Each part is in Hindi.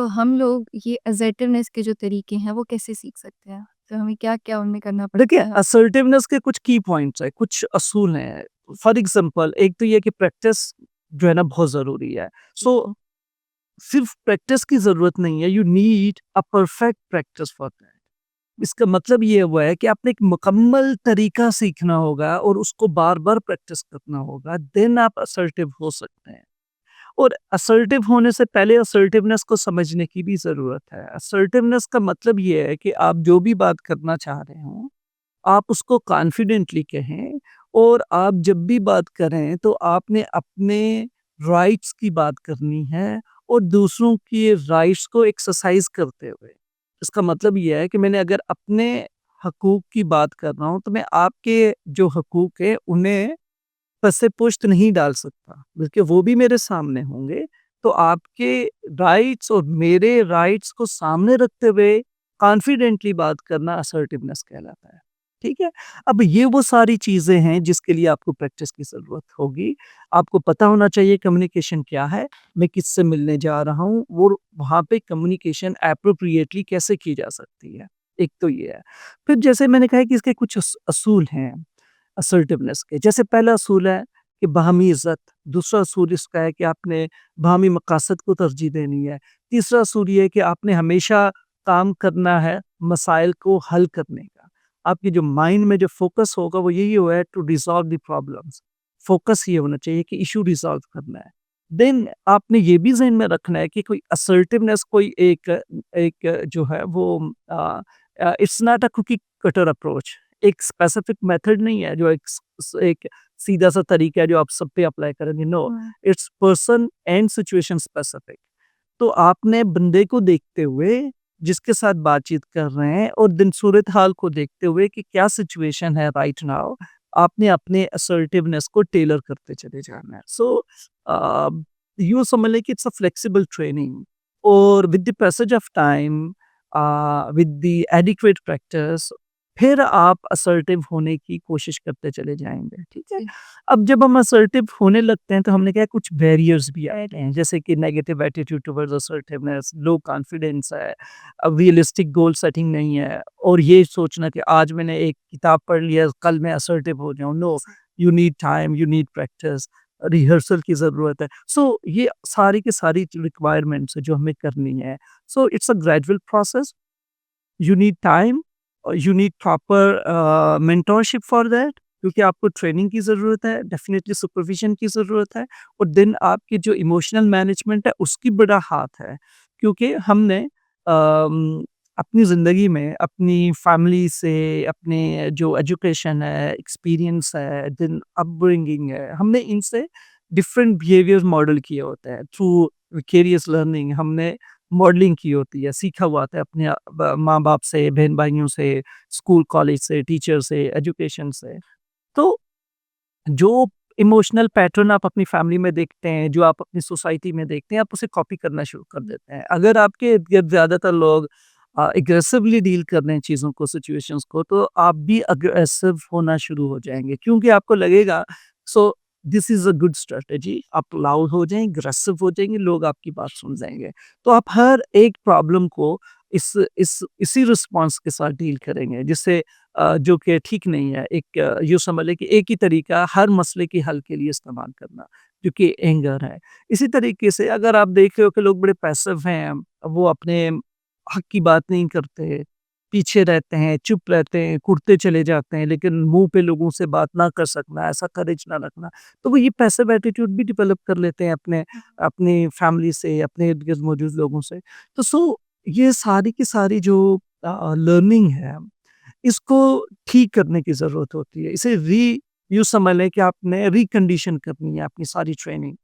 हम लोग ये असर्टिवनेस के जो तरीके हैं वो कैसे सीख सकते हैं? तो हमें क्या-क्या उनमें करना देखिए, पड़ता है? असर्टिवनेस के कुछ की पॉइंट्स हैं, कुछ असूल हैं। फॉर एग्ज़ाम्पल एक तो ये कि प्रैक्टिस जो है ना बहुत ज़रूरी है। सो सिर्फ़ प्रैक्टिस की ज़रूरत नहीं है, you need a perfect practice for that. इसका मतलब ये हुआ है कि आपने एक मुकम्मल तरीका सीखना होगा और उसको बार-बार प्रैक्टिस करना होगा, देन आप असर्टिव हो सकते हैं। और असर्टिव होने से पहले असर्टिवनेस को समझने की भी ज़रूरत है। असर्टिवनेस का मतलब ये है कि आप जो भी बात करना चाह रहे हो, आप उसको कॉन्फिडेंटली कहें और आप जब भी बात करें तो आपने अपने राइट्स की बात करनी है और दूसरों की राइट्स को एक्सरसाइज करते हुए। इसका मतलब ये है कि मैंने अगर अपने हकूक की बात कर रहा हूँ तो मैं आपके जो हकूक है उन्हें पसे-पुश्त नहीं डाल सकता, बल्कि वो भी मेरे सामने होंगे। तो आपके राइट्स और मेरे राइट्स को सामने रखते हुए कॉन्फिडेंटली बात करना असर्टिवनेस कहलाता है। ठीक है? अब ये वो सारी चीज़ें हैं जिसके लिए आपको प्रैक्टिस की ज़रूरत होगी। आपको पता होना चाहिए कम्युनिकेशन क्या है, मैं किससे मिलने जा रहा हूँ और वहाँ पे कम्युनिकेशन एप्रोप्रिएटली कैसे की जा सकती है। एक तो ये है। फिर जैसे मैंने कहा कि इसके कुछ असूल हैं। असर्टिवनेस के। जैसे पहला असूल है कि बाहमी इज़्ज़त, दूसरा असूल इसका है कि आपने बाहमी मकासद को तरजीह देनी है, तीसरा असूल ये है कि आपने हमेशा काम करना है मसाइल को हल करने का। आपके जो माइंड में जो फ़ोकस होगा वो यही होगा to resolve the problems. Focus ये होना चाहिए कि इश्यू रिज़ॉल्व करना है। देन आपने ये भी ज़हन में रखना है कि कोई असर्टिवनेस कोई एक एक जो है वो it's not a cookie cutter approach. एक स्पेसिफिक मेथड नहीं है जो एक सीधा-सा तरीका है जो आप सब पे अप्लाई करेंगे, नो, हुँ। It's person and situation specific. तो आपने बंदे को देखते हुए, जिसके साथ बातचीत कर रहे हैं और दिन सूरत-हाल को देखते हुए कि क्या सिचुएशन है राइट नाउ, आपने अपने असर्टिवनेस को टेलर करते चले जाना है। सो अ, यूँ समझ लें कि इट्स अ फ्लेक्सिबल ट्रेनिंग और with the passage of time with the adequate practice फिर आप असर्टिव होने की कोशिश करते चले जाएँगे, ठीक है? जी। अब जब हम असर्टिव होने लगते हैं तो हमने क्या है कुछ बैरियर्स भी आते हैं जैसे कि negative attitude towards assertiveness, low confidence है, अब रियलिस्टिक गोल सेटिंग नहीं है और ये सोचना कि आज मैंने एक किताब पढ़ लिया कल मैं असर्टिव हो जाऊँ, no, you need time, you need practice, rehearsal की ज़रूरत है। सो ये सारी की सारी रिक्वायरमेंट्स है जो हमें करनी है। So it's a gradual process, you need time और you need proper mentorship for that क्योंकि आपको ट्रेनिंग की ज़रूरत है, डेफ़िनिटली सुपरविज़न की ज़रूरत है और देन आपकी जो इमोशनल मैनेजमेंट है, उसकी बड़ा हाथ है। क्योंकि हमने अपनी ज़िंदगी में अपनी फैमिली से, अपने जो एजुकेशन है, एक्सपीरियंस है, देन अपब्रिंगिंग है, हमने इनसे डिफरेंट बिहेवियर मॉडल किए होते हैं थ्रू विकेरियस लर्निंग हमने मॉडलिंग की होती है, सीखा हुआ था अपने माँ-बाप से, बहन-भाइयों से, स्कूल कॉलेज से, टीचर से, एजुकेशन से। तो जो इमोशनल पैटर्न आप अपनी फैमिली में देखते हैं, जो आप अपनी सोसाइटी में देखते हैं, आप उसे कॉपी करना शुरू कर देते हैं। अगर आपके इर्द-गिर्द ज़्यादातर लोग एग्रेसिवली डील कर रहे हैं चीज़ों को, सिचुएशंस को, तो आप भी अग्रेसिव होना शुरू हो जाएँगे क्योंकि आपको लगेगा so this is a good strategy. आप लाउड हो जाएँ, एग्रेसिव हो जाएँगे, लोग आपकी बात सुन जाएँगे। तो आप हर एक प्रॉब्लम को इसी रिस्पॉन्स के साथ डील करेंगे जिससे जो कि ठीक नहीं है। एक यूँ समझ लें कि एक ही तरीका हर मसले के हल के लिए इस्तेमाल करना, जो कि एंगर है। इसी तरीके से अगर आप देख रहे हो कि लोग बड़े पैसिव हैं, वो अपने हक की बात नहीं करते, पीछे रहते हैं, चुप रहते हैं, कुढ़ते चले जाते हैं, लेकिन मुँह पे लोगों से बात ना कर सकना, ऐसा करेज ना रखना, तो वो ये पैसिव एटीट्यूड भी डेवलप कर लेते हैं अपनी फैमिली से, अपने इर्द-गिर्द मौजूद लोगों से। तो ये सारी की सारी जो लर्निंग है इसको ठीक करने की ज़रूरत होती है। इसे यूँ समझ लें कि आपने रिकंडीशन करनी है अपनी सारी ट्रेनिंग।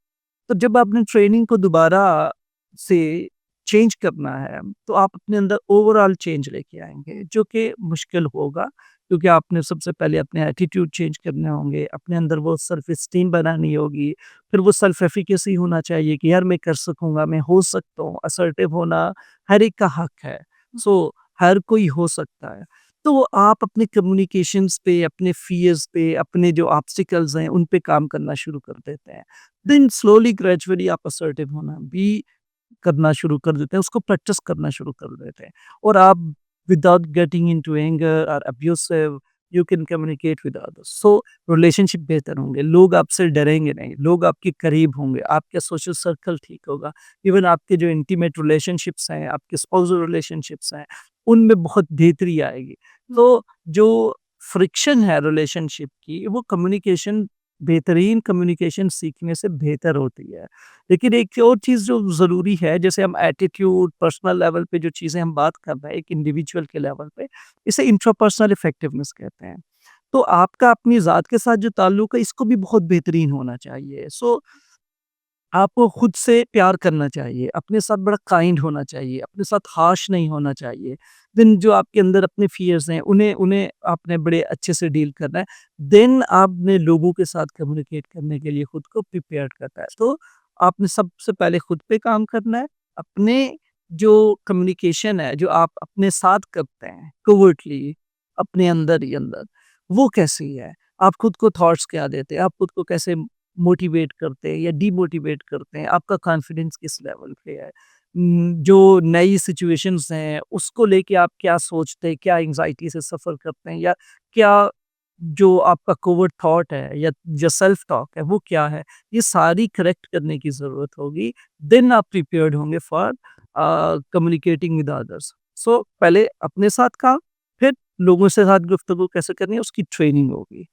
तो जब आपने ट्रेनिंग को दोबारा से चेंज करना है, तो आप अपने अंदर ओवरऑल चेंज लेके आएँगे, जो कि मुश्किल होगा क्योंकि आपने सबसे पहले अपने एटीट्यूड चेंज करने होंगे, अपने अंदर वो सेल्फ एस्टीम बनानी होगी, फिर वो सेल्फ एफिकेसी होना चाहिए कि यार मैं कर सकूँगा, मैं हो सकता हूँ, असर्टिव होना हर एक का हक है। सो हर कोई हो सकता है। तो आप अपने कम्युनिकेशंस पे, अपने फ़ियर्स पे, अपने जो ऑब्स्टिकल्स हैं, उन पे काम करना शुरू कर देते हैं। देन स्लोली ग्रेजुअली आप असर्टिव होना भी करना शुरू कर देते हैं, उसको प्रैक्टिस करना शुरू कर देते हैं और आप विदाउट गेटिंग इनटू एंगर और abusive you can communicate with others. So relationship बेहतर होंगे, लोग आपसे डरेंगे नहीं, लोग आपके करीब होंगे, आपका सोशल सर्कल ठीक होगा। इवन आपके जो इंटीमेट रिलेशनशिप्स हैं, आपके स्पाउसल रिलेशनशिप्स हैं, उनमें बहुत बेहतरी आएगी। तो जो फ्रिक्शन है रिलेशनशिप की, वो कम्युनिकेशन बेहतरीन कम्युनिकेशन सीखने से बेहतर होती है। लेकिन एक और चीज़ जो ज़रूरी है, जैसे हम एटीट्यूड, पर्सनल लेवल पे जो चीज़ें हम बात कर रहे हैं, एक इंडिविजुअल के लेवल पे, इसे इंट्रापर्सनल इफेक्टिवनेस कहते हैं। तो आपका अपनी ज़ात के साथ जो ताल्लुक है, इसको भी बहुत बेहतरीन होना चाहिए। सो आपको खुद से प्यार करना चाहिए, अपने साथ बड़ा काइंड होना चाहिए, अपने साथ हार्श नहीं होना चाहिए। देन जो आपके अंदर अपने फ़ियर्स हैं, उन्हें उन्हें आपने बड़े अच्छे से डील करना है। देन आपने लोगों के साथ कम्युनिकेट करने के लिए खुद को प्रिपेयर्ड करना है। तो आपने सबसे पहले खुद पे काम करना है। अपने जो कम्युनिकेशन है, जो आप अपने साथ करते हैं कोवर्टली, अपने अंदर ही अंदर, वो कैसी है? आप खुद को थॉट्स क्या देते हैं? आप खुद को कैसे मोटिवेट करते हैं या डीमोटिवेट करते हैं, आपका कॉन्फिडेंस किस लेवल पे है। जो नई सिचुएशंस हैं, उसको लेके आप क्या सोचते हैं, क्या एंग्ज़ायटी से सफ़र करते हैं या क्या जो आपका कोवर्ट थॉट है या जो सेल्फ टॉक है, वो क्या है? ये सारी करेक्ट करने की ज़रूरत होगी, देन आप प्रिपेयर्ड होंगे फॉर कम्युनिकेटिंग विद अदर्स। सो पहले अपने साथ काम, फिर लोगों से साथ गुफ्तगू कैसे करनी है, उसकी ट्रेनिंग होगी।